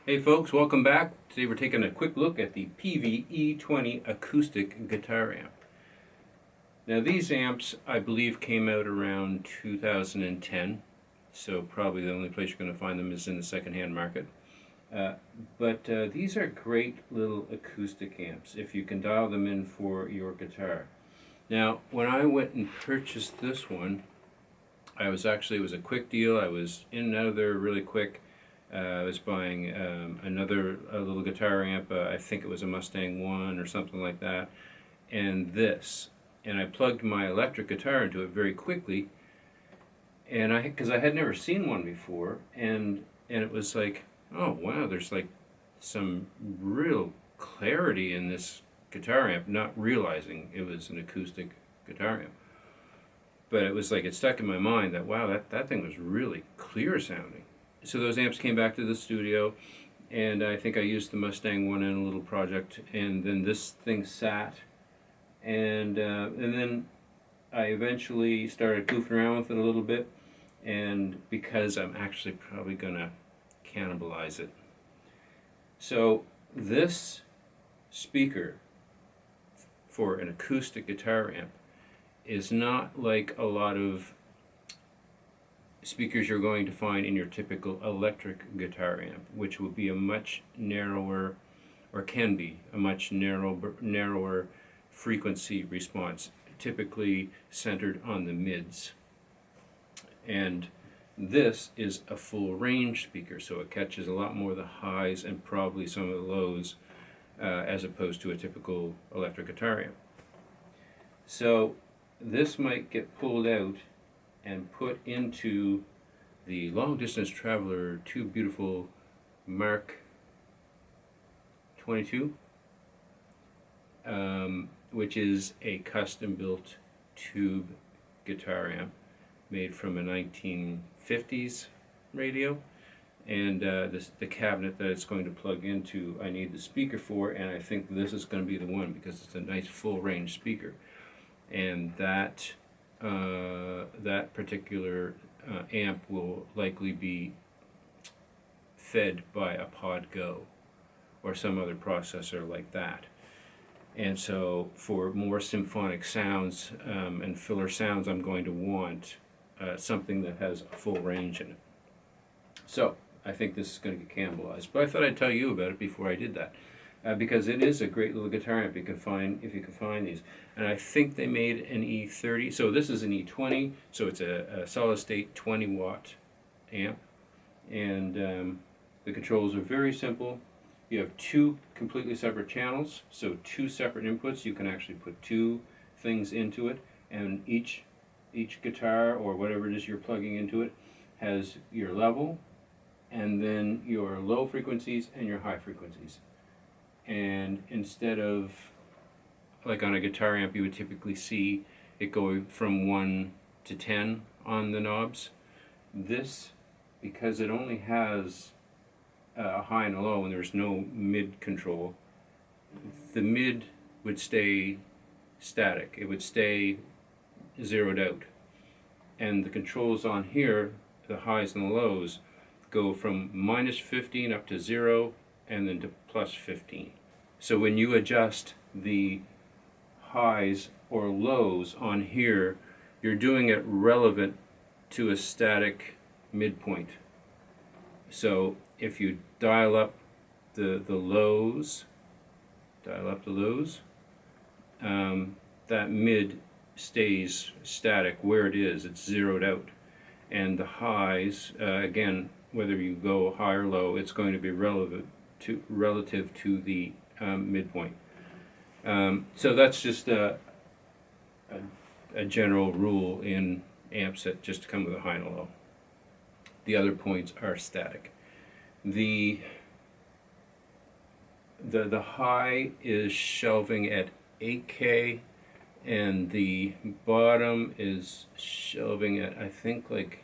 Hey folks, welcome back. Today we're taking a quick look at the Peavey E20 acoustic guitar amp. Now these amps I believe came out around 2010, so probably the only place you're going to find them is in the secondhand market. But these are great little acoustic amps if you can dial them in for your guitar. Now when I went and purchased this one, it was a quick deal. I was in and out of there really quick. I was buying another little guitar amp. I think it was a Mustang 1 or something like that. And this. And I plugged my electric guitar into it very quickly. And because I had never seen one before. And it was like, oh wow, there's like some real clarity in this guitar amp, not realizing it was an acoustic guitar amp. But it was like it stuck in my mind that wow, that thing was really clear sounding. So those amps came back to the studio, and I think I used the Mustang one in a little project, and then this thing sat, and then I eventually started goofing around with it a little bit, and because I'm actually probably gonna cannibalize it. So this speaker for an acoustic guitar amp is not like a lot of speakers you're going to find in your typical electric guitar amp, which will be a much narrower, or can be a much narrower frequency response, typically centered on the mids. And this is a full range speaker, so it catches a lot more of the highs and probably some of the lows, as opposed to a typical electric guitar amp. So this might get pulled out and put into the Long Distance Traveler Too Beautiful Mark 22, which is a custom built tube guitar amp made from a 1950s radio. And the cabinet that it's going to plug into, I need the speaker for, and I think this is going to be the one because it's a nice full range speaker. And that particular amp will likely be fed by a Pod Go or some other processor like that. And so for more symphonic sounds and filler sounds, I'm going to want something that has a full range in it. So I think this is going to get cannibalized. But I thought I'd tell you about it before I did that. Because it is a great little guitar amp you can find if you can find these. And I think they made an E30. So this is an E20, so it's a solid state 20 watt amp. And the controls are very simple. You have two completely separate channels, so two separate inputs. You can actually put two things into it, and each guitar or whatever it is you're plugging into it has your level, and then your low frequencies and your high frequencies. And instead of, like on a guitar amp, you would typically see it go from 1 to 10 on the knobs. This, because it only has a high and a low and there's no mid control, the mid would stay static. It would stay zeroed out. And the controls on here, the highs and the lows, go from minus 15 up to 0 and then to plus 15. So when you adjust the highs or lows on here, you're doing it relevant to a static midpoint. So if you dial up the lows, that mid stays static where it is. It's zeroed out. And the highs, again, whether you go high or low, it's going to be relative to the midpoint. So that's just a general rule in amps that just come with a high and a low. The other points are static. The high is shelving at 8K, and the bottom is shelving at, I think, like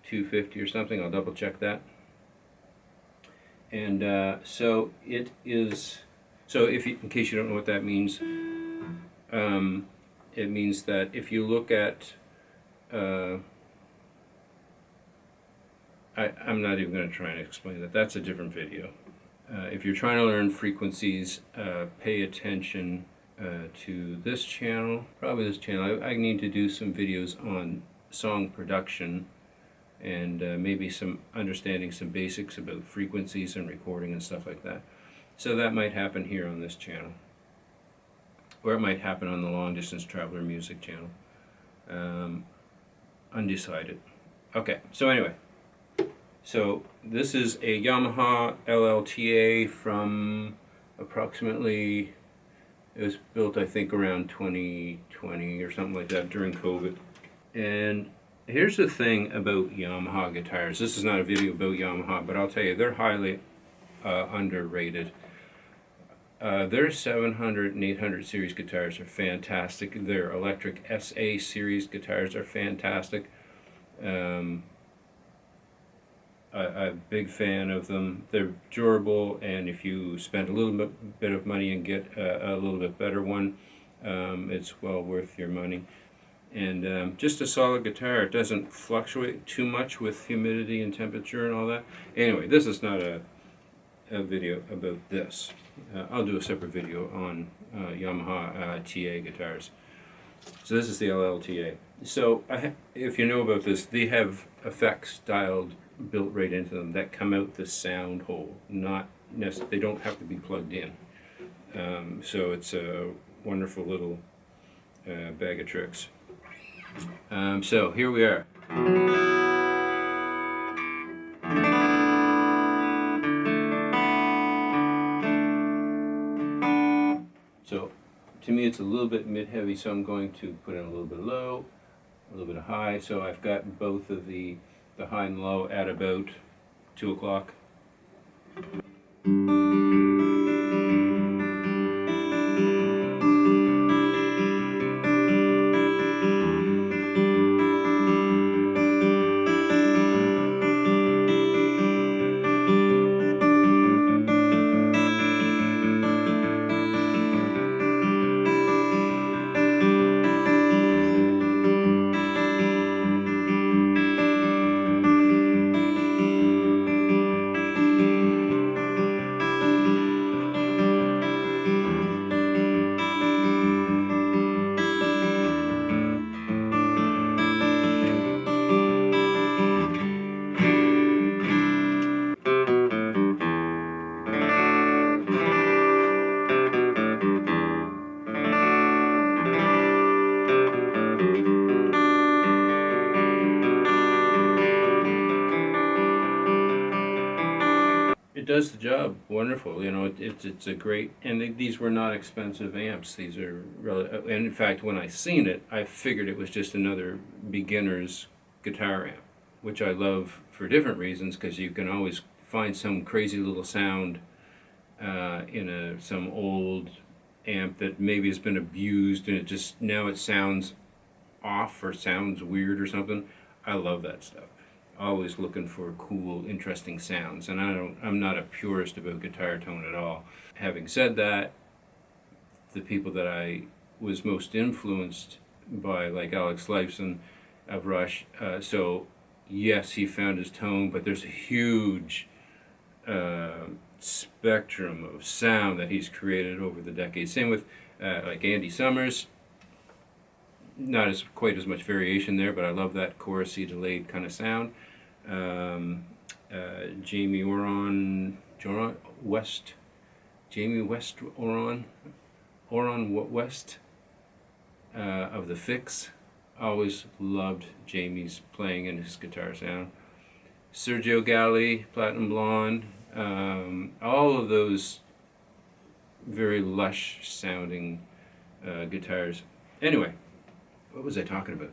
250 or something. I'll double check that. And so it is. So if you, in case you don't know what that means, it means that if you look at I'm not even going to try and explain that. That's a different video. If you're trying to learn frequencies, pay attention to this channel, probably this channel. I need to do some videos on song production and maybe some understanding some basics about frequencies and recording and stuff like that. So that might happen here on this channel, or it might happen on the Long Distance Traveler Music channel. Undecided. Okay, so anyway, so this is a Yamaha LLTA from approximately, it was built I think around 2020 or something like that, during COVID. And here's the thing about Yamaha guitars. This is not a video about Yamaha, but I'll tell you, they're highly underrated. Their 700 and 800 series guitars are fantastic. Their electric SA series guitars are fantastic. I'm a big fan of them. They're durable, and if you spend a little bit of money and get a little bit better one, it's well worth your money. And just a solid guitar. It doesn't fluctuate too much with humidity and temperature and all that. Anyway, this is not a video about this. I'll do a separate video on Yamaha TA guitars. So this is the LLTA. So if you know about this, they have effects dialed, built right into them that come out the sound hole. Not they don't have to be plugged in. So it's a wonderful little bag of tricks. So here we are. So to me it's a little bit mid-heavy, so I'm going to put in a little bit of low, a little bit of high. So I've got both of the high and low at about 2 o'clock. It does the job wonderful. You know, it's a great, and these were not expensive amps. These are really, and in fact, when I seen it, I figured it was just another beginner's guitar amp, which I love for different reasons, because you can always find some crazy little sound in some old amp that maybe has been abused, and now it sounds off or sounds weird or something. I love that stuff. Always looking for cool, interesting sounds, and I'm not a purist about guitar tone at all. Having said that, the people that I was most influenced by, like Alex Lifeson of Rush, so yes, he found his tone, but there's a huge spectrum of sound that he's created over the decades. Same with like Andy Summers. Not quite as much variation there, but I love that chorusy delayed kind of sound. Jamie West of the Fix. Always loved Jamie's playing and his guitar sound. Sergio Galli, Platinum Blonde, all of those very lush sounding guitars. Anyway, what was I talking about?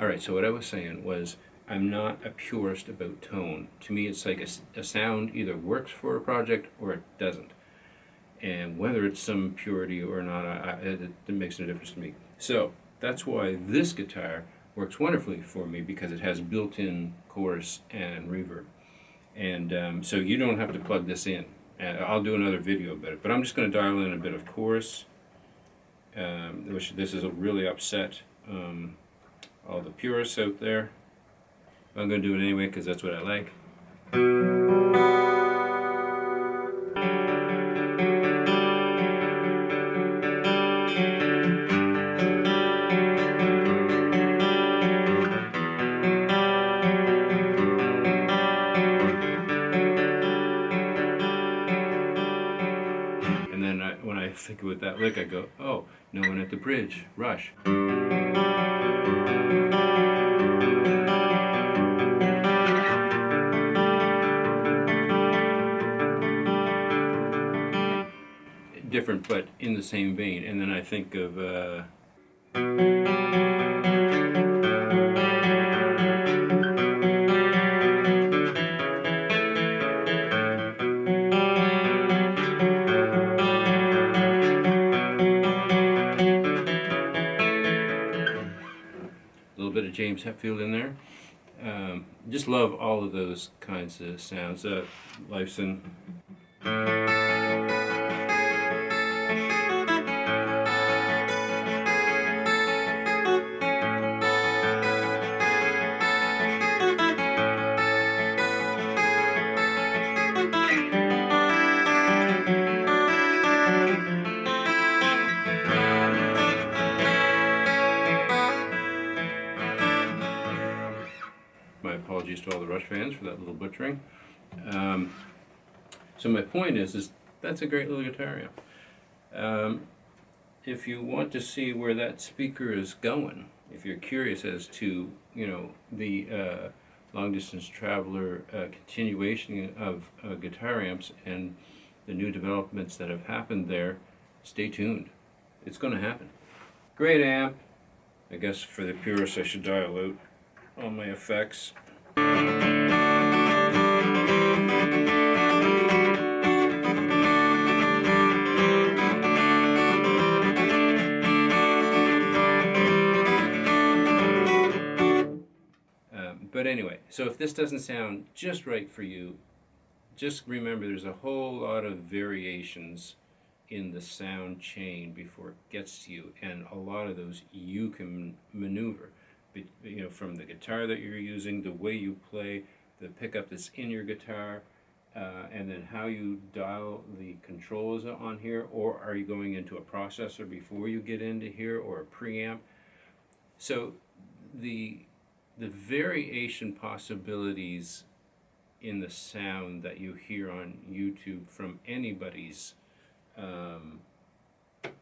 Alright, so what I was saying was, I'm not a purist about tone. To me, it's like a sound either works for a project or it doesn't. And whether it's some purity or not, it makes no difference to me. So that's why this guitar works wonderfully for me, because it has built-in chorus and reverb. And so you don't have to plug this in. I'll do another video about it, but I'm just going to dial in a bit of chorus, which this is really upset all the purists out there. I'm going to do it anyway because that's what I like. And then when I think with that lick, I go, oh, no one at the bridge, Rush. Different, but in the same vein. And then I think of a little bit of James Hetfield in there. Just love all of those kinds of sounds. Lifeson. My apologies to all the Rush fans for that little butchering. So my point is that's a great little guitar amp. If you want to see where that speaker is going, if you're curious as to, the long distance traveler continuation of guitar amps and the new developments that have happened there, stay tuned. It's going to happen. Great amp. I guess for the purists I should dial out all my effects. But anyway, so if this doesn't sound just right for you, just remember there's a whole lot of variations in the sound chain before it gets to you, and a lot of those you can maneuver. From the guitar that you're using, the way you play, the pickup that's in your guitar, and then how you dial the controls on here, or are you going into a processor before you get into here, or a preamp? So the variation possibilities in the sound that you hear on YouTube from anybody's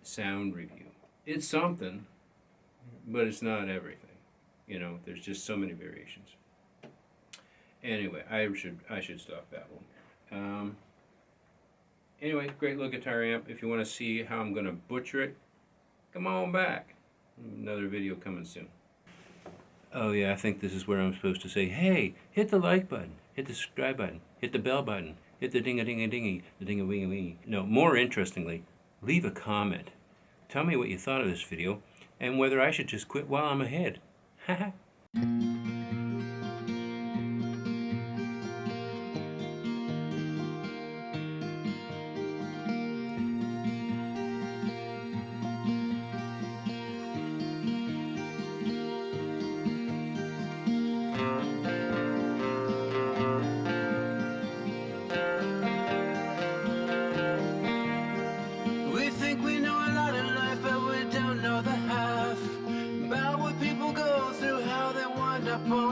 sound review, it's something, but it's not everything. There's just so many variations. Anyway, I should stop that one. Anyway, great little guitar amp. If you want to see how I'm going to butcher it, come on back. Another video coming soon. Oh yeah, I think this is where I'm supposed to say, hey, hit the like button, hit the subscribe button, hit the bell button, hit the ding-a-ding-a-dingy, the ding-a-wing-a-wing. No, more interestingly, leave a comment. Tell me what you thought of this video and whether I should just quit while I'm ahead. Haha. We think we know a lot of life, but we don't know the half about what people go through, how they wind up on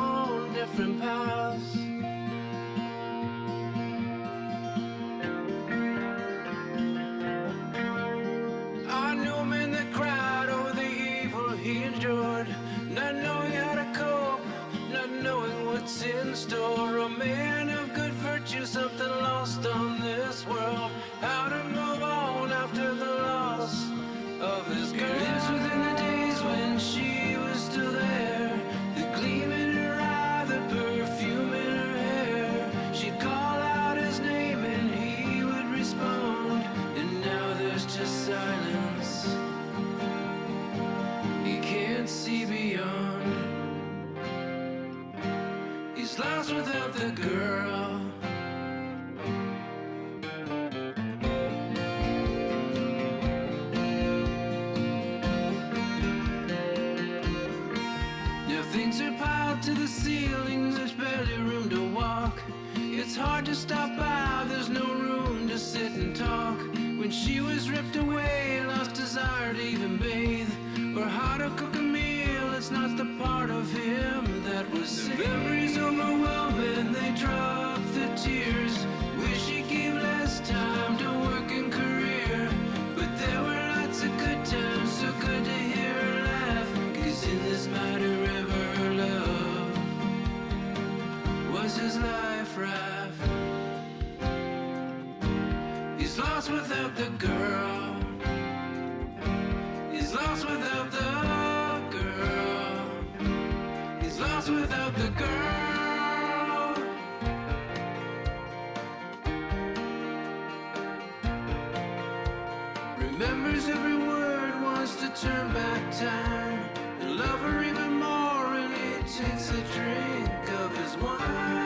when she was ripped away, lost desire to even bathe or how to cook a meal. It's not the part of him that was saved. The memories overwhelming, they drop the tears. Wish he gave less time to work and career, but there were lots of good times, so good to hear her laugh. 'Cause in this mighty river, her love was his life raft. He's lost without the girl. He's lost without the girl. He's lost without the girl. Remembers every word, wants to turn back time and love her even more, and he takes a drink of his wine.